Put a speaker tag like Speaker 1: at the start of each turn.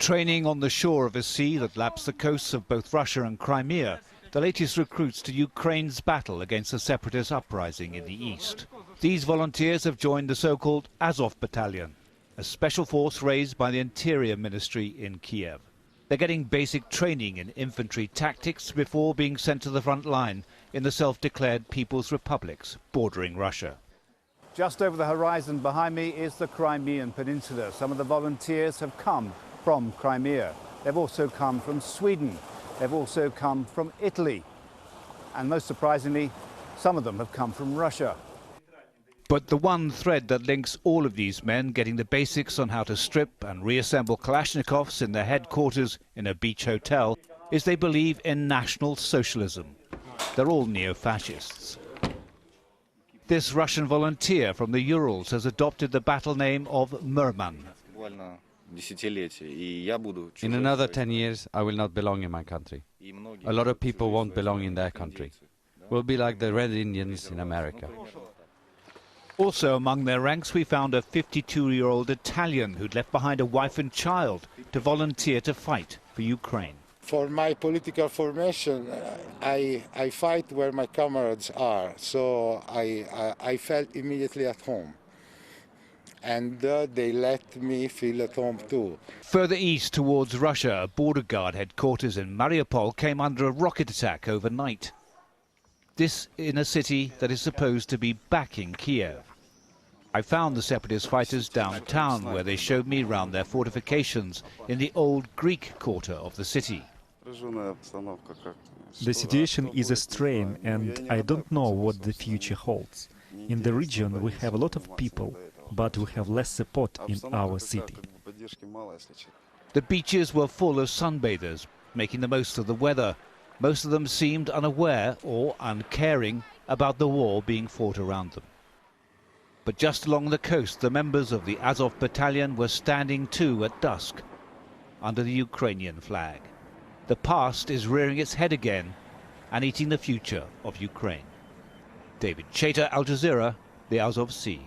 Speaker 1: Training on the shore of a sea that laps the coasts of both Russia and Crimea, the latest recruits to Ukraine's battle against the separatist uprising in the east. These volunteers have joined the so-called Azov battalion, a special force raised by the Interior Ministry in Kiev. They're getting basic training in infantry tactics before being sent to the front line in the self-declared People's Republics bordering Russia. Just over the horizon behind me is the Crimean Peninsula. Some of the volunteers have come from Crimea. They've also come from Sweden. They've also come from Italy. And most surprisingly, some of them have come from Russia. But the one thread that links all of these men getting the basics on how to strip and reassemble Kalashnikovs in their headquarters in a beach hotel is they believe in National Socialism. They're all neo-fascists. This Russian volunteer from the Urals has adopted the battle name of Merman.
Speaker 2: In another 10 years, I will not belong in my country. A lot of people won't belong in their country. We'll be like the Red Indians in America.
Speaker 1: Also among their ranks we found a 52-year-old Italian who'd left behind a wife and child to volunteer to fight for Ukraine.
Speaker 3: For my political formation, I fight where my comrades are, so I felt immediately at home. And they let me feel at home too.
Speaker 1: Further east towards Russia, a border guard headquarters in Mariupol came under a rocket attack overnight. This in a city that is supposed to be backing Kiev. I found the separatist fighters downtown where they showed me around their fortifications in the old Greek quarter of the city.
Speaker 4: The situation is a strain and I don't know what the future holds. In the region we have a lot of people, but we have less support in our city.
Speaker 1: The beaches were full of sunbathers, making the most of the weather. Most of them seemed unaware or uncaring about the war being fought around them. But just along the coast, the members of the Azov battalion were standing too at dusk, under the Ukrainian flag. The past is rearing its head again and eating the future of Ukraine. David Chater, Al Jazeera, the Azov Sea.